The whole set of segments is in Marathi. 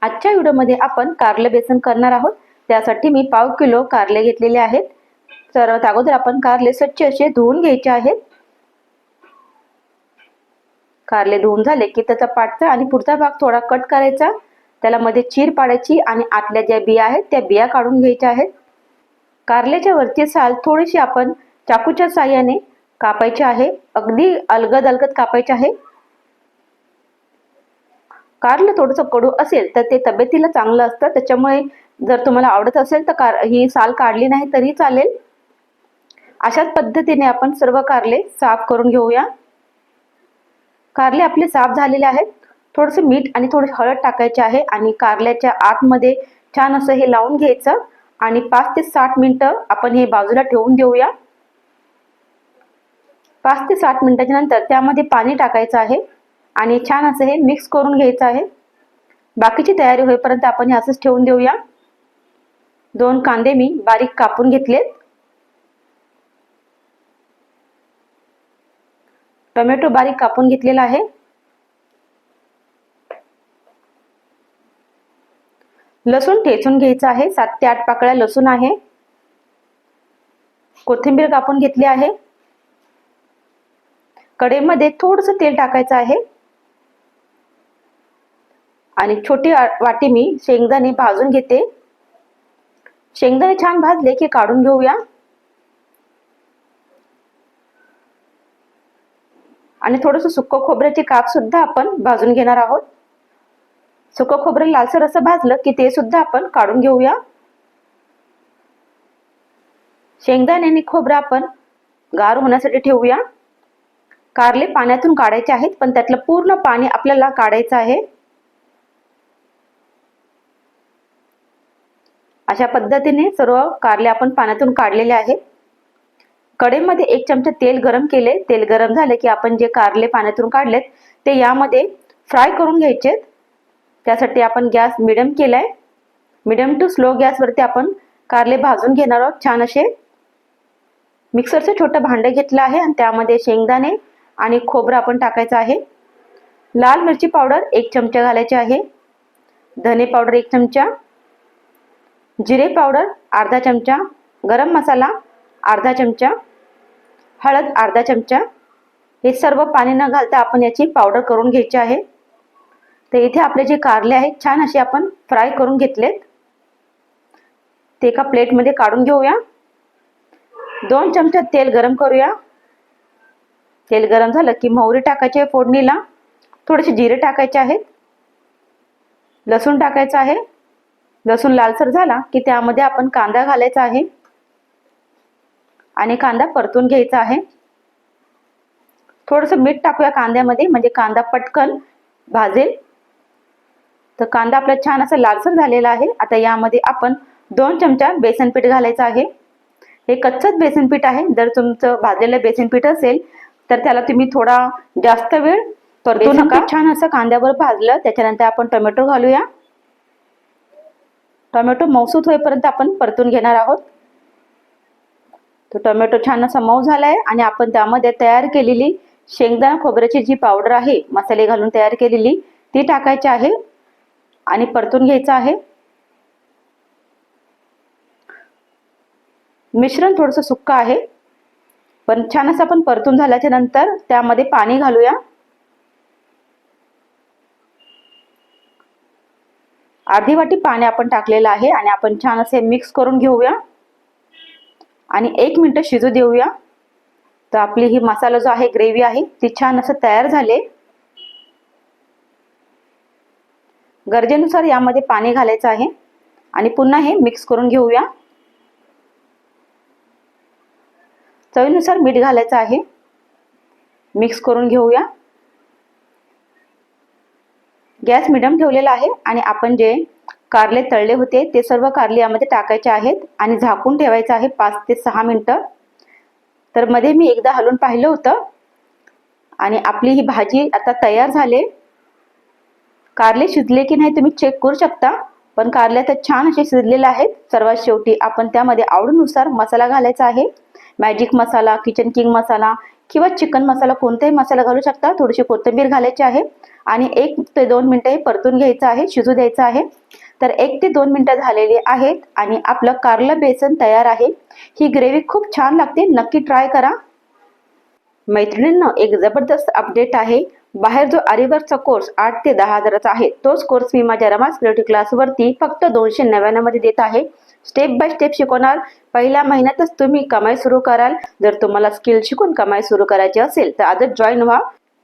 आजच्या व्हिडिओमध्ये आपण कारले बेसन करणार आहोत। त्यासाठी मी पाव किलो कारले घेतलेले आहेत। तर अगोदर आपण कारले स्वच्छ असे धुवून घ्यायचे आहेत। कारले धुवून झाले की त्याचा पाठचा आणि पुढचा भाग थोडा कट करायचा, त्याला मध्ये चीर पाडायची आणि आतल्या ज्या बिया आहेत त्या बिया काढून घ्यायच्या आहेत। कारल्याच्या वरची साल थोडीशी आपण चाकूच्या साहाय्याने कापायची आहे, अगदी अलगद अलगद कापायचे आहे। कारलं थोडंसं कडू असेल तर ते तब्येतीला चांगलं असतं, त्याच्यामुळे जर तुम्हाला आवडत असेल तर ही साल काढली नाही तरी चालेल। अशाच पद्धतीने आपण सर्व कारले साफ करून घेऊया। कारले आपले साफ झालेले आहेत। थोडंसं मीठ आणि थोडी हळद टाकायचे आहे आणि कारल्याच्या आतमध्ये छान असं हे लावून घ्यायचं आणि 5 ते 7 मिनिटं आपण हे बाजूला ठेवून देऊया। 5 ते 7 मिनिटाच्या नंतर त्यामध्ये पाणी टाकायचं आहे आणि छान असं हे मिक्स करून घ्यायचं आहे। बाकीची तयारी होईपर्यंत आपण हे असंच ठेवून देऊया। 2 कांदे मी बारीक कापून घेतलेत। टोमॅटो बारीक कापून घेतलेला आहे। लसूण ठेचून घ्यायचं आहे, 7 ते 8 पाकळ्या लसूण आहे। कोथिंबीर कापून घेतली आहे। कढईमध्ये थोडंसं तेल टाकायचं आहे आणि छोटी वाटी मी शेंगदाणे भाजून घेते। शेंगदाणे छान भाजले की काढून घेऊया आणि थोडंसं सुक्क खोबऱ्याचे काप सुद्धा आपण भाजून घेणार आहोत। सुक्क खोबरं लालसर असं भाजलं की ते सुद्धा आपण काढून घेऊया। शेंगदाणे आणि खोबरं आपण गार होण्यासाठी ठेवूया। कारले पाण्यातून काढायचे आहेत, पण त्यातलं पूर्ण पाणी आपल्याला काढायचं आहे। अशा पद्धतीने सर्व कारले आपण पाण्यातून काढलेले आहेत। कढईमध्ये 1 चमचा तेल गरम केले। तेल गरम झाले की आपण जे कारले पाण्यातून काढलेत ते यामध्ये फ्राय करून घ्यायचे। त्यासाठी आपण गॅस मिडियम केलाय। मिडियम टू स्लो गॅसवरती आपण कारले भाजून घेणार आहोत। छान असे मिक्सरचं छोटं भांडं घेतलं आहे आणि त्यामध्ये शेंगदाणे आणि खोबरं आपण टाकायचं आहे। लाल मिरची पावडर 1 चमचा घालायची आहे। धने पावडर 1 चमचा, जिरे पावडर अर्धा चमचा, गरम मसाला अर्धा चमचा, हळद अर्धा चमचा। हे सर्व पाणी न घालता आपण याची पावडर करून घ्यायची आहे। तर इथे आपले जे कारले आहेत छान असे आपण फ्राय करून घेतलेत। ते एका प्लेटमध्ये काढून घेऊया। 2 चमचा तेल गरम करूया। तेल गरम झालं की मोहरी टाकायची आहे फोडणीला, थोडेसे जिरे टाकायचे आहेत, लसूण टाकायचं आहे। लसूण लालसर झाला की त्यामध्ये आपण कांदा घालायचा आहे आणि कांदा परतून घ्यायचा आहे। थोडंसं मीठ टाकूया कांद्यामध्ये, म्हणजे कांदा पटकन भाजेल। तर कांदा आपला छान असा लालसर झालेला आहे। आता यामध्ये आपण 2 चमचा बेसन पीठ घालायचं आहे। हे कच्चच बेसन पीठ आहे। जर तुमचं भाजलेलं बेसन पीठ असेल तर त्याला तुम्ही थोडा जास्त वेळ परतू नका। छान असं कांद्यावर भाजलं त्याच्यानंतर आपण टोमॅटो घालूया। टोमॅटो मऊसूत होईपर्यंत आपण परतून घेणार आहोत। तो टोमॅटो छान असा मऊ झालाय आणि आपण त्यामध्ये तयार केलेली शेंगदाणा खोबऱ्याची जी पावडर आहे, मसाले घालून तयार केलेली, ती टाकायची आहे आणि परतून घ्यायचं आहे। मिश्रण थोडंसं सुक्क आहे, पण छान असं आपण परतून झाल्याच्या नंतर त्यामध्ये पाणी घालूया। अर्धी वाटी पाणी आपण टाकलेलं आहे आणि आपण छान असे मिक्स करून घेऊया आणि 1 मिनिट शिजू देऊया। तर आपली ही मसाला जो आहे, ग्रेव्ही आहे, ती छान असं तयार झाले। गरजेनुसार यामध्ये पाणी घालायचं आहे आणि पुन्हा हे मिक्स करून घेऊया। चवीनुसार मीठ घालायचं आहे, मिक्स करून घेऊया। गॅस मिडियम ठेवलेला आहे आणि आपण जे कारले तळले होते ते सर्व कारले यामध्ये टाकायचे आहेत आणि झाकून ठेवायचं आहे 5 ते 6 मिनिटं। तर मध्ये मी एकदा हलवून पाहिलं होतं आणि आपली ही भाजी आता तयार झाली। कारले शिजले की नाही तुम्ही चेक करू शकता, पण कारले तर छान असे शिजलेले आहेत। सर्वात शेवटी आपण त्यामध्ये आवडीनुसार मसाला घालायचा आहे। मॅजिक मसाला, किचन किंग मसाला किंवा चिकन मसाला कोणताही मसाला घालू शकता. थोडीशी कोथिंबीर घालायची आहे आणि 1 ते 2 मिनिटं हे परतून घ्यायचं आहे, शिजू द्यायचं आहे. तर 1 ते 2 मिनिटं झालेली आहेत आणि आपलं कारलं बेसन तयार आहे. ही ग्रेव्ही खूप छान लागते, नक्की ट्राय करा. मैत्रिणींनो, एक जबरदस्त अपडेट आहे. बाहेर जो आरीवर्कचा कोर्स 8 ते 10 हजाराचा आहे, तोच कोर्स मी माझ्या रमास क्रिएटिव्ह क्लासवरती फक्त 299 मध्ये देत आहे. स्टेप बाय स्टेप शिकवणार. पहिल्या महिन्यातच तुम्ही कमाई सुरू कराल. जर तुम्हाला स्किल शिकून कमाई सुरू करायची असेल तर आजच जॉईन व्हा.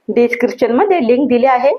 डिस्क्रिप्शन मध्ये लिंक दिली आहे.